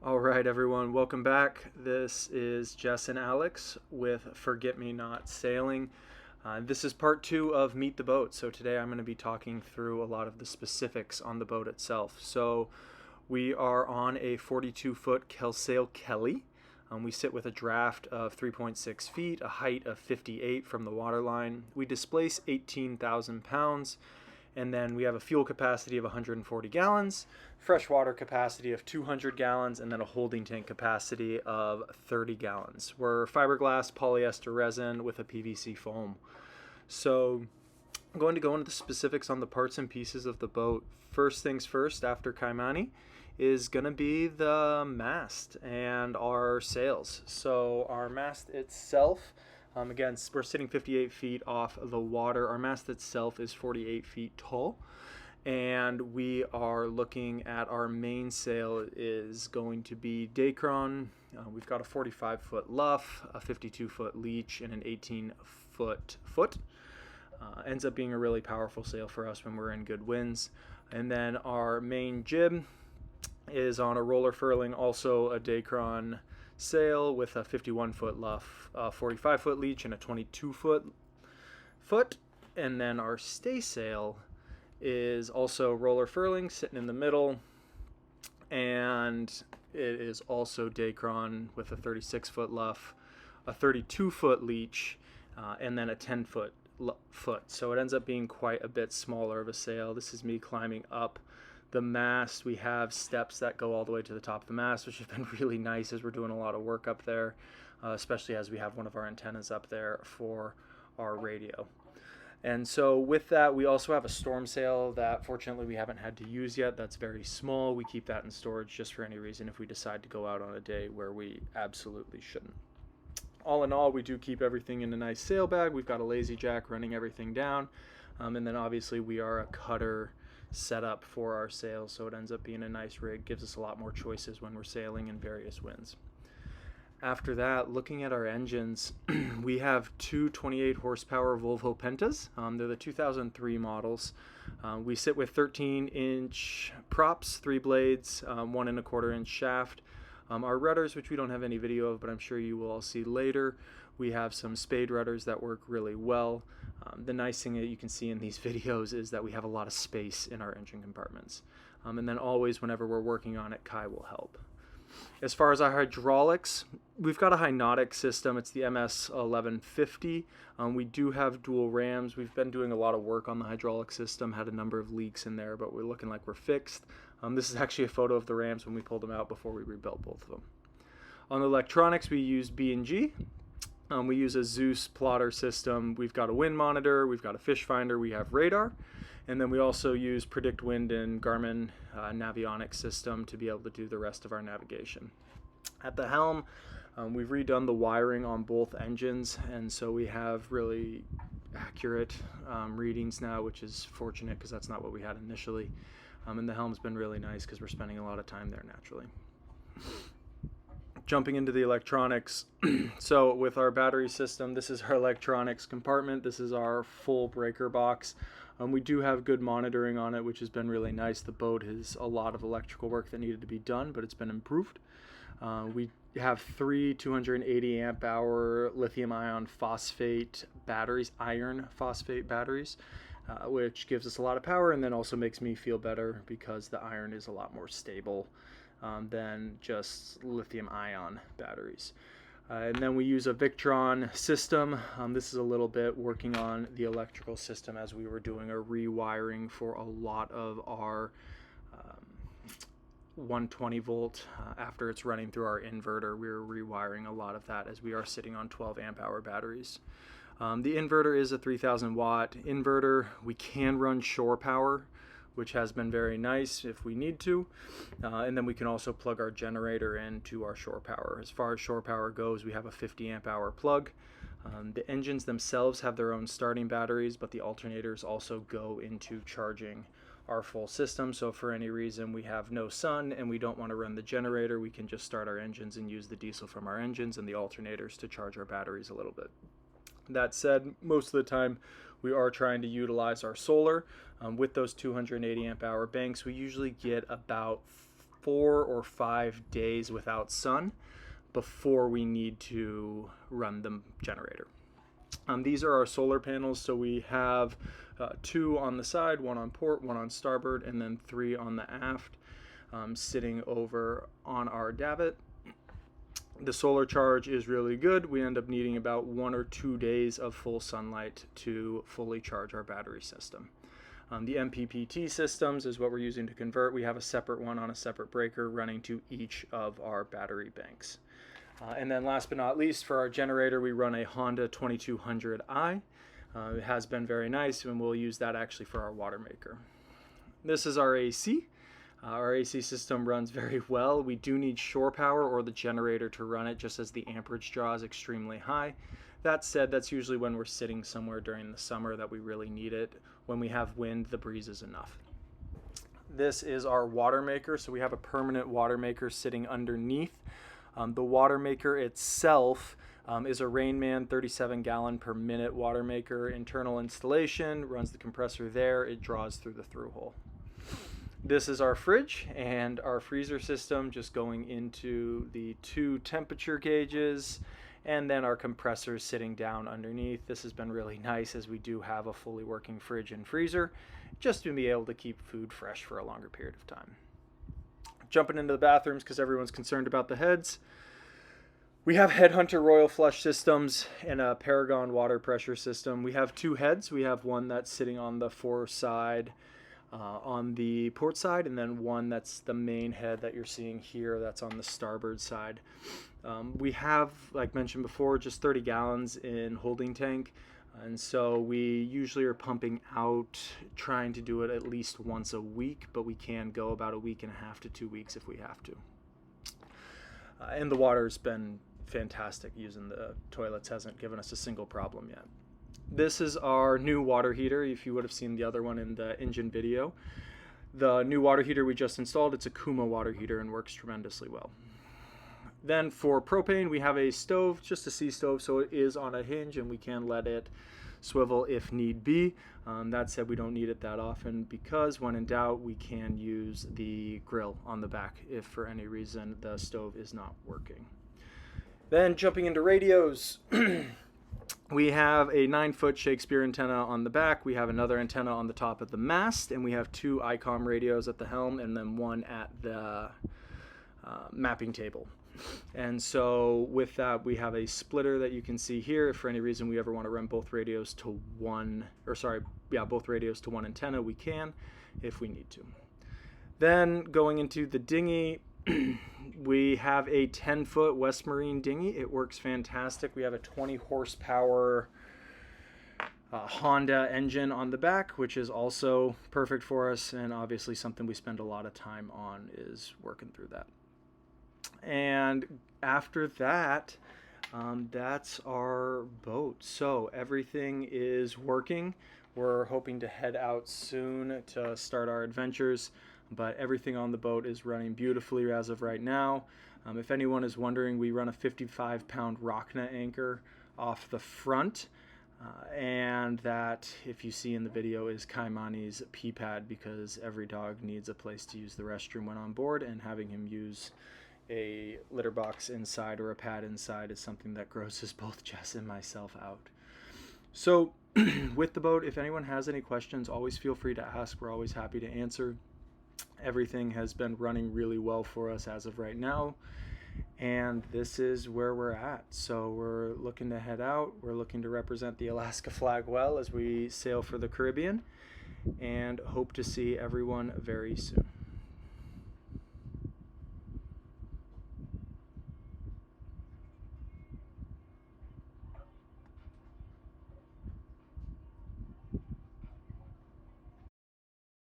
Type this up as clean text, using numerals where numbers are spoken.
All right, everyone, welcome back. This is Jess and Alex with Forget Me Not Sailing. This is part two of Meet the Boat. So today I'm going to be talking through a lot of the specifics on the boat itself. So we are on a 42-foot Kelsail Kelly. We sit with a draft of 3.6 feet, a height of 58 from the waterline. We displace 18,000 pounds. And then we have a fuel capacity of 140 gallons, freshwater capacity of 200 gallons, and then a holding tank capacity of 30 gallons. We're fiberglass polyester resin with a PVC foam. So I'm going to go into the specifics on the parts and pieces of the boat. First things first, after Kaimani, is going to be the mast and our sails. So our mast itself, again, we're sitting 58 feet off the water. Our mast itself is 48 feet tall. And we are looking at our mainsail is going to be Dacron. We've got a 45-foot luff, a 52-foot leech, and an 18-foot foot. Ends up being a really powerful sail for us when we're in good winds. And then our main jib is on a roller furling, also a Dacron sail with a 51-foot luff, a 45-foot leech, and a 22-foot foot. And then our staysail is also roller furling, sitting in the middle, and it is also Dacron with a 36-foot luff, a 32-foot leech, and then a 10-foot foot. So it ends up being quite a bit smaller of a sail. This is me climbing up the mast. We have steps that go all the way to the top of the mast, which have been really nice as we're doing a lot of work up there, especially as we have one of our antennas up there for our radio. And so with that, we also have a storm sail that fortunately we haven't had to use yet. That's very small. We keep that in storage just for any reason if we decide to go out on a day where we absolutely shouldn't. All in all, we do keep everything in a nice sail bag. We've got a lazy jack running everything down. And then obviously we are a cutter set up for our sails, so it ends up being a nice rig. Gives us a lot more choices when we're sailing in various winds. After that, looking at our engines, we have two 28 horsepower Volvo Pentas. They're the 2003 models. We sit with 13-inch props, 3 blades, 1.25-inch shaft. Our rudders, which we don't have any video of, but I'm sure you will all see later, we have some spade rudders that work really well. The nice thing that you can see in these videos is that we have a lot of space in our engine compartments. And then always, whenever we're working on it, Kai will help. As far as our hydraulics, we've got a Hynotic system. It's the MS 1150. We do have dual rams. We've been doing a lot of work on the hydraulic system, had a number of leaks in there, but we're looking like we're fixed. This is actually a photo of the rams when we pulled them out before we rebuilt both of them. On the electronics, we use B&G. We use a Zeus plotter system. We've got a wind monitor, we've got a fish finder, we have radar, and then we also use Predict Wind and Garmin Navionics system to be able to do the rest of our navigation. At the helm, we've redone the wiring on both engines, and so we have really accurate readings now, which is fortunate because that's not what we had initially. And the helm's been really nice because we're spending a lot of time there naturally. Jumping into the electronics, so with our battery system, this is our electronics compartment. This is our full breaker box. We do have good monitoring on it, which has been really nice. The boat has a lot of electrical work that needed to be done, but it's been improved. We have 3 280 amp hour lithium ion phosphate batteries, iron phosphate batteries, which gives us a lot of power and then also makes me feel better because the iron is a lot more stable than just lithium ion batteries. And then we use a Victron system. This is a little bit working on the electrical system as we were doing a rewiring for a lot of our 120 volt. After it's running through our inverter, we're rewiring a lot of that as we are sitting on 12 amp hour batteries. The inverter is a 3000 watt inverter. We can run shore power, which has been very nice if we need to. And then we can also plug our generator into our shore power. As far as shore power goes, we have a 50 amp hour plug. The engines themselves have their own starting batteries, but the alternators also go into charging our full system. So if for any reason we have no sun and we don't want to run the generator, we can just start our engines and use the diesel from our engines and the alternators to charge our batteries a little bit. That said, most of the time we are trying to utilize our solar. With those 280 amp hour banks, we usually get about 4 or 5 days without sun before we need to run the generator. These are our solar panels, so we have 2 on the side, 1 on port, 1 on starboard, and then 3 on the aft, sitting over on our davit. The solar charge is really good. We end up needing about 1 or 2 days of full sunlight to fully charge our battery system. The MPPT systems is what we're using to convert. We have a separate one on a separate breaker running to each of our battery banks. And then last but not least, for our generator, we run a Honda 2200i. It has been very nice, and we'll use that actually for our water maker. This is our AC. Our AC system runs very well. We do need shore power or the generator to run it, just as the amperage draw is extremely high. That said, that's usually when we're sitting somewhere during the summer that we really need it. When we have wind, the breeze is enough. This is our water maker. So we have a permanent water maker sitting underneath. The water maker itself is a Rainman 37 gallon per minute water maker. Internal installation, runs the compressor there. It draws through the through hole. This is our fridge and our freezer system, just going into the 2 temperature gauges, and then our compressor sitting down underneath. This has been really nice, as we do have a fully working fridge and freezer, just to be able to keep food fresh for a longer period of time. Jumping into the bathrooms, because everyone's concerned about the heads. We have Headhunter Royal Flush systems and a Paragon water pressure system. We have 2 heads. We have one that's sitting on the fore side, on the port side, and then one that's the main head that you're seeing here, that's on the starboard side. We have, like mentioned before, just 30 gallons in holding tank, and so we usually are pumping out, trying to do it at least once a week, but we can go about a week and a half to 2 weeks if we have to. And the water's been fantastic. Using the toilets hasn't given us a single problem yet. This is our new water heater, if you would have seen the other one in the engine video. The new water heater we just installed, it's a Kuma water heater and works tremendously well. Then for propane, we have a stove, just a sea stove, so it is on a hinge and we can let it swivel if need be. That said, we don't need it that often, because when in doubt, we can use the grill on the back if for any reason the stove is not working. Then jumping into radios, we have a 9-foot Shakespeare antenna on the back. We have another antenna on the top of the mast, and we have 2 ICOM radios at the helm, and then 1 at the mapping table. And so with that, we have a splitter that you can see here. If for any reason we ever want to run both radios to both radios to 1 antenna, we can if we need to. Then going into the dinghy, we have a 10-foot West Marine dinghy. It works fantastic. We have a 20 horsepower Honda engine on the back, which is also perfect for us, and obviously something we spend a lot of time on is working through that. And after that, that's our boat. So everything is working. We're hoping to head out soon to start our adventures, but everything on the boat is running beautifully as of right now. If anyone is wondering, we run a 55-pound Rockna anchor off the front, and that, if you see in the video, is Kaimani's pee pad, because every dog needs a place to use the restroom when on board, and having him use a litter box inside or a pad inside is something that grosses both Jess and myself out. So with the boat, if anyone has any questions, always feel free to ask. We're always happy to answer. Everything has been running really well for us as of right now, and this is where we're at. So we're looking to head out. We're looking to represent the Alaska flag well as we sail for the Caribbean, and hope to see everyone very soon.